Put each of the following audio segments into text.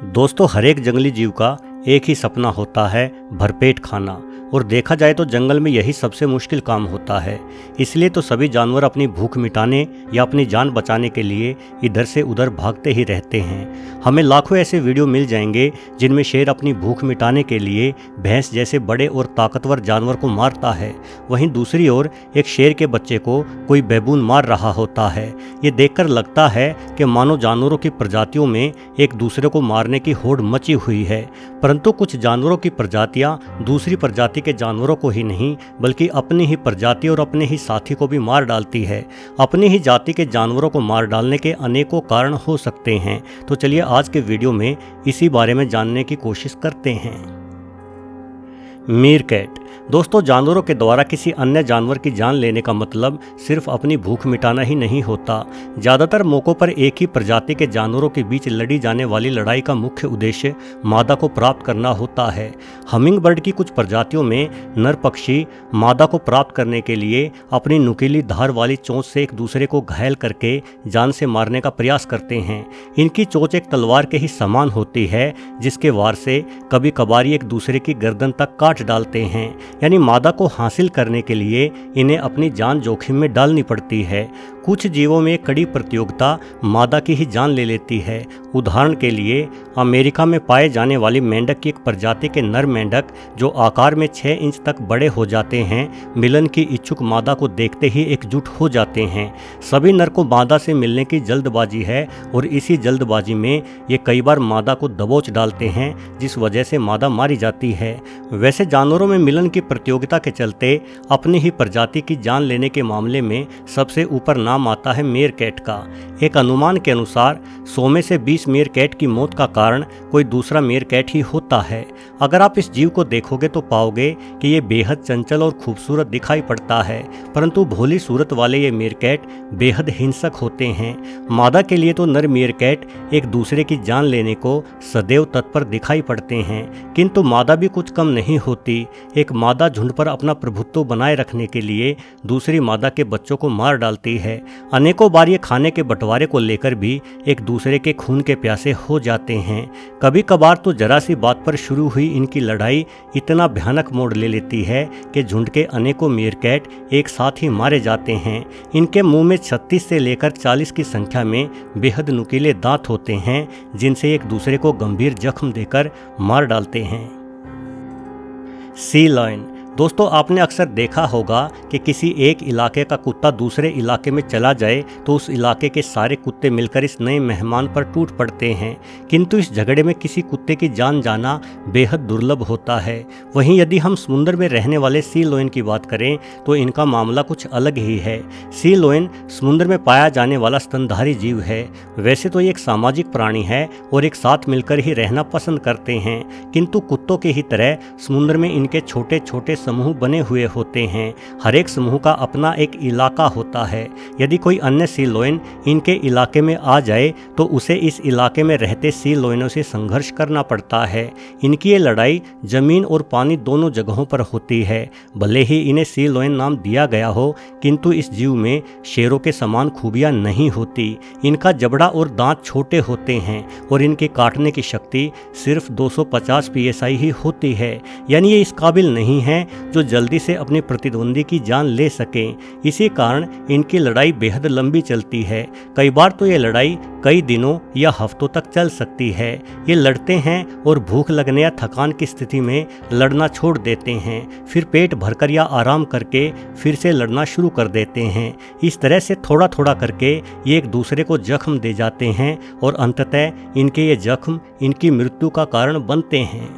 दोस्तों, हर एक जंगली जीव का एक ही सपना होता है, भरपेट खाना। और देखा जाए तो जंगल में यही सबसे मुश्किल काम होता है। इसलिए तो सभी जानवर अपनी भूख मिटाने या अपनी जान बचाने के लिए इधर से उधर भागते ही रहते हैं। हमें लाखों ऐसे वीडियो मिल जाएंगे जिनमें शेर अपनी भूख मिटाने के लिए भैंस जैसे बड़े और ताकतवर जानवर को मारता है। वहीं दूसरी ओर एक शेर के बच्चे को कोई बैबून मार रहा होता है। ये देखकर लगता है कि मानो जानवरों की प्रजातियों में एक दूसरे को मारने की होड़ मची हुई है। परंतु कुछ जानवरों की प्रजातियां दूसरी प्रजाति के जानवरों को ही नहीं बल्कि अपनी ही प्रजाति और अपने ही साथी को भी मार डालती है। अपनी ही जाति के जानवरों को मार डालने के अनेकों कारण हो सकते हैं। तो चलिए आज के वीडियो में इसी बारे में जानने की कोशिश करते हैं। मीरकैट। दोस्तों, जानवरों के द्वारा किसी अन्य जानवर की जान लेने का मतलब सिर्फ अपनी भूख मिटाना ही नहीं होता। ज़्यादातर मौक़ों पर एक ही प्रजाति के जानवरों के बीच लड़ी जाने वाली लड़ाई का मुख्य उद्देश्य मादा को प्राप्त करना होता है। हमिंगबर्ड की कुछ प्रजातियों में नर पक्षी मादा को प्राप्त करने के लिए अपनी नुकीली धार वाली चोंच से एक दूसरे को घायल करके जान से मारने का प्रयास करते हैं। इनकी चोंच एक तलवार के ही समान होती है, जिसके वार से कभी कभार एक दूसरे की गर्दन तक काट डालते हैं। यानी मादा को हासिल करने के लिए इन्हें अपनी जान जोखिम में डालनी पड़ती है। कुछ जीवों में कड़ी प्रतियोगिता मादा की ही जान ले लेती है। उदाहरण के लिए अमेरिका में पाए जाने वाली मेंढक की एक प्रजाति के नर मेंढक जो आकार में 6 इंच तक बड़े हो जाते हैं, मिलन की इच्छुक मादा को देखते ही एकजुट हो जाते हैं। सभी नर को मादा से मिलने की जल्दबाजी है और इसी जल्दबाजी में ये कई बार मादा को दबोच डालते हैं, जिस वजह से मादा मारी जाती है। वैसे जानवरों में मिलन की प्रतियोगिता के चलते अपनी ही प्रजाति की जान लेने के मामले में सबसे ऊपर नाम आता है मीरकैट का। एक अनुमान के अनुसार 100 में से 20 मीरकैट की मौत का कारण कोई दूसरा मीरकैट ही होता है। अगर आप इस जीव को देखोगे तो पाओगे कि ये बेहद चंचल और खूबसूरत दिखाई पड़ता है, परंतु भोली सूरत वाले ये मीरकैट बेहद हिंसक होते हैं। मादा के लिए तो नर मीरकैट एक दूसरे की जान लेने को सदैव तत्पर दिखाई पड़ते हैं, किंतु मादा भी कुछ कम नहीं होती। एक मादा झुंड पर अपना प्रभुत्व बनाए रखने के लिए दूसरी मादा के बच्चों को मार डालती है। अनेकों बार ये खाने के बंटवारे को लेकर भी एक दूसरे के खून के प्यासे हो जाते हैं। कभी कभार तो जरा सी बात पर शुरू हुई इनकी लड़ाई इतना भयानक मोड़ ले लेती है कि झुंड के अनेकों मीरकैट एक साथ ही मारे जाते हैं। इनके मुंह में 36 से लेकर 40 की संख्या में बेहद नुकीले दांत होते हैं, जिनसे एक दूसरे को गंभीर जख्म देकर मार डालते हैं। Sea lion. दोस्तों, आपने अक्सर देखा होगा कि किसी एक इलाके का कुत्ता दूसरे इलाके में चला जाए तो उस इलाके के सारे कुत्ते मिलकर इस नए मेहमान पर टूट पड़ते हैं, किंतु इस झगड़े में किसी कुत्ते की जान जाना बेहद दुर्लभ होता है। वहीं यदि हम समुद्र में रहने वाले सी लोयन की बात करें तो इनका मामला कुछ अलग ही है। सी लोयन समुद्र में पाया जाने वाला स्तनधारी जीव है। वैसे तो ये एक सामाजिक प्राणी है और एक साथ मिलकर ही रहना पसंद करते हैं, किंतु कुत्तों की ही तरह समुद्र में इनके छोटे छोटे समूह बने हुए होते हैं। हर एक समूह का अपना एक इलाका होता है। यदि कोई अन्य सी लोयन इनके इलाके में आ जाए तो उसे इस इलाके में रहते सी लोयनों से संघर्ष करना पड़ता है। इनकी ये लड़ाई जमीन और पानी दोनों जगहों पर होती है। भले ही इन्हें सी लोयन नाम दिया गया हो, किंतु इस जीव में शेरों के समान खूबियां नहीं होती। इनका जबड़ा और दांत छोटे होते हैं और इनके काटने की शक्ति सिर्फ 250 psi ही होती है। यानी ये इस काबिल नहीं है जो जल्दी से अपने प्रतिद्वंदी की जान ले सकें। इसी कारण इनकी लड़ाई बेहद लंबी चलती है। कई बार तो ये लड़ाई कई दिनों या हफ्तों तक चल सकती है। ये लड़ते हैं और भूख लगने या थकान की स्थिति में लड़ना छोड़ देते हैं, फिर पेट भरकर या आराम करके फिर से लड़ना शुरू कर देते हैं। इस तरह से थोड़ा थोड़ा करके ये एक दूसरे को जख्म दे जाते हैं और अंततः इनके ये जख्म इनकी मृत्यु का कारण बनते हैं।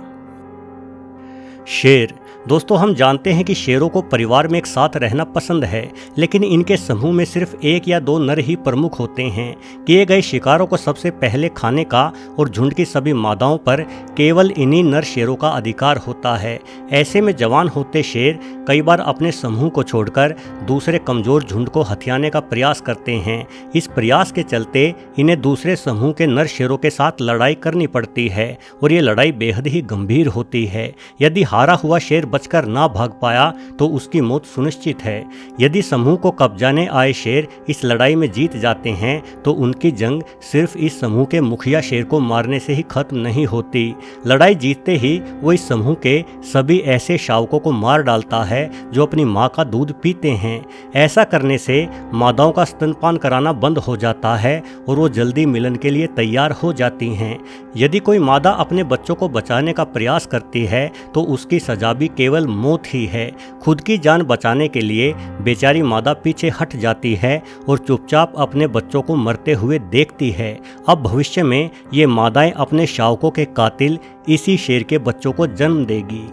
शेर। दोस्तों, हम जानते हैं कि शेरों को परिवार में एक साथ रहना पसंद है, लेकिन इनके समूह में सिर्फ 1 या 2 नर ही प्रमुख होते हैं। किए गए शिकारों को सबसे पहले खाने का और झुंड की सभी मादाओं पर केवल इन्हीं नर शेरों का अधिकार होता है। ऐसे में जवान होते शेर कई बार अपने समूह को छोड़कर दूसरे कमजोर झुंड को हथियाने का प्रयास करते हैं। इस प्रयास के चलते इन्हें दूसरे समूह के नर शेरों के साथ लड़ाई करनी पड़ती है और ये लड़ाई बेहद ही गंभीर होती है। यदि हारा हुआ शेर शेर बचकर ना भाग पाया तो उसकी मौत सुनिश्चित है। यदि समूह को कब्जाने आए शेर इस लड़ाई में जीत जाते हैं तो उनकी जंग सिर्फ इस समूह के मुखिया शेर को मारने से ही खत्म नहीं होती। लड़ाई जीतते ही वो इस समूह के सभी ऐसे शावकों को मार डालता है जो अपनी माँ का दूध पीते हैं। ऐसा करने से मादाओं का स्तनपान कराना बंद हो जाता है और वो जल्दी मिलन के लिए तैयार हो जाती हैं। यदि कोई मादा अपने बच्चों को बचाने का प्रयास करती है तो उसकी सजा भी केवल मौत ही है। खुद की जान बचाने के लिए बेचारी मादा पीछे हट जाती है और चुपचाप अपने बच्चों को मरते हुए देखती है। अब भविष्य में ये मादाएं अपने शावकों के कातिल इसी शेर के बच्चों को जन्म देगी।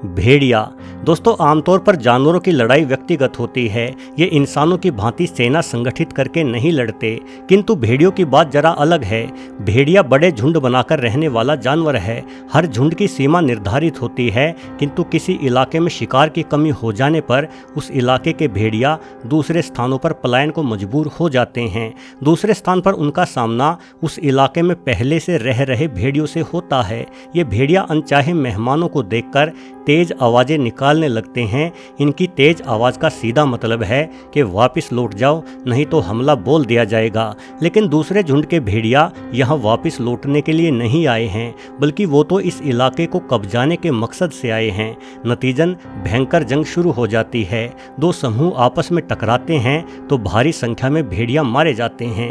भेड़िया। दोस्तों, आमतौर पर जानवरों की लड़ाई व्यक्तिगत होती है। ये इंसानों की भांति सेना संगठित करके नहीं लड़ते, किंतु भेड़ियों की बात जरा अलग है। भेड़िया बड़े झुंड बनाकर रहने वाला जानवर है। हर झुंड की सीमा निर्धारित होती है, किंतु किसी इलाके में शिकार की कमी हो जाने पर उस इलाके के भेड़िया दूसरे स्थानों पर पलायन को मजबूर हो जाते हैं। दूसरे स्थान पर उनका सामना उस इलाके में पहले से रह रहे भेड़ियों से होता है। ये भेड़िया अनचाहे मेहमानों को देखकर तेज आवाज़ें निकालने लगते हैं। इनकी तेज आवाज़ का सीधा मतलब है कि वापस लौट जाओ, नहीं तो हमला बोल दिया जाएगा। लेकिन दूसरे झुंड के भेड़िया यहाँ वापस लौटने के लिए नहीं आए हैं, बल्कि वो तो इस इलाके को कब्जाने के मकसद से आए हैं। नतीजन भयंकर जंग शुरू हो जाती है। दो समूह आपस में टकराते हैं तो भारी संख्या में भेड़िया मारे जाते हैं।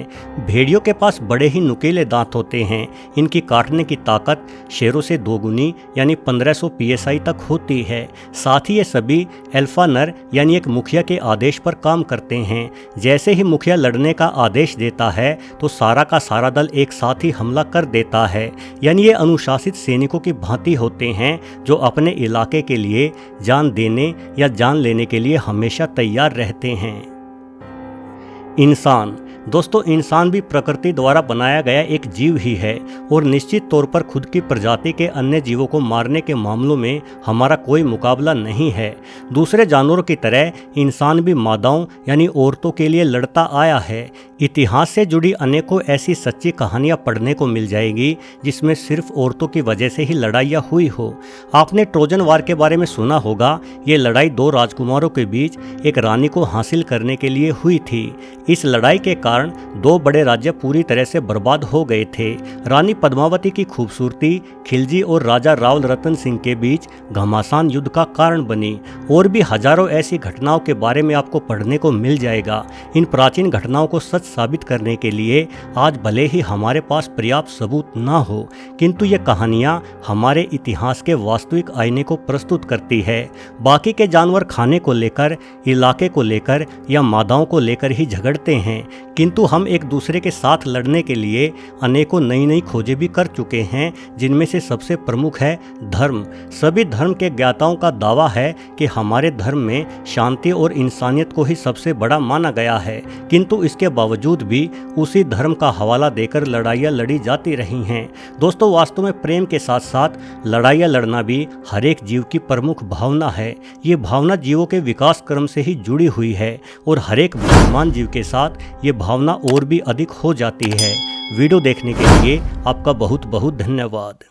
भेड़ियों के पास बड़े ही नुकीले दांत होते हैं। इनकी काटने की ताकत शेरों से दोगुनी यानी 1500 PSI तक होती है। साथ ही ये सभी अल्फा नर यानी एक मुखिया के आदेश पर काम करते हैं। जैसे ही मुखिया लड़ने का आदेश देता है तो सारा का सारा दल एक साथ ही हमला कर देता है। यानी ये अनुशासित सैनिकों की भांति होते हैं जो अपने इलाके के लिए जान देने या जान लेने के लिए हमेशा तैयार रहते हैं। इंसान। दोस्तों, इंसान भी प्रकृति द्वारा बनाया गया एक जीव ही है और निश्चित तौर पर खुद की प्रजाति के अन्य जीवों को मारने के मामलों में हमारा कोई मुकाबला नहीं है। दूसरे जानवरों की तरह इंसान भी मादाओं यानी औरतों के लिए लड़ता आया है। इतिहास से जुड़ी अनेकों ऐसी सच्ची कहानियां पढ़ने को मिल जाएगी जिसमें सिर्फ औरतों की वजह से ही लड़ाइयाँ हुई हो। आपने ट्रोजन वार के बारे में सुना होगा। ये लड़ाई दो राजकुमारों के बीच एक रानी को हासिल करने के लिए हुई थी। इस लड़ाई के कारण दो बड़े राज्य पूरी तरह से बर्बाद हो गए थे। रानी पद्मावती की खूबसूरती खिलजी और राजा रावल रतन सिंह के बीच घमासान युद्ध का कारण बनी। और भी हजारों ऐसी घटनाओं के बारे में आपको पढ़ने को मिल जाएगा। इन प्राचीन घटनाओं को सच साबित करने के लिए आज भले ही हमारे पास पर्याप्त सबूत ना हो, किंतु ये कहानियाँ हमारे इतिहास के वास्तविक आईने को प्रस्तुत करती है। बाकी के जानवर खाने को लेकर, इलाके को लेकर या मादाओं को लेकर ही झगड़ते हैं, किंतु हम एक दूसरे के साथ लड़ने के लिए अनेकों नई नई खोजें भी कर चुके हैं, जिनमें से सबसे प्रमुख है धर्म। सभी धर्म के ज्ञाताओं का दावा है कि हमारे धर्म में शांति और इंसानियत को ही सबसे बड़ा माना गया है, किंतु इसके बावजूद भी उसी धर्म का हवाला देकर लड़ाइयाँ लड़ी जाती रही हैं। दोस्तों, वास्तव में प्रेम के साथ साथ लड़ाइयाँ लड़ना भी हर एक जीव की प्रमुख भावना है। ये भावना जीवों के विकास क्रम से ही जुड़ी हुई है और हर एक बुद्धिमान जीव के साथ ये भावना और भी अधिक हो जाती है। वीडियो देखने के लिए आपका बहुत बहुत धन्यवाद।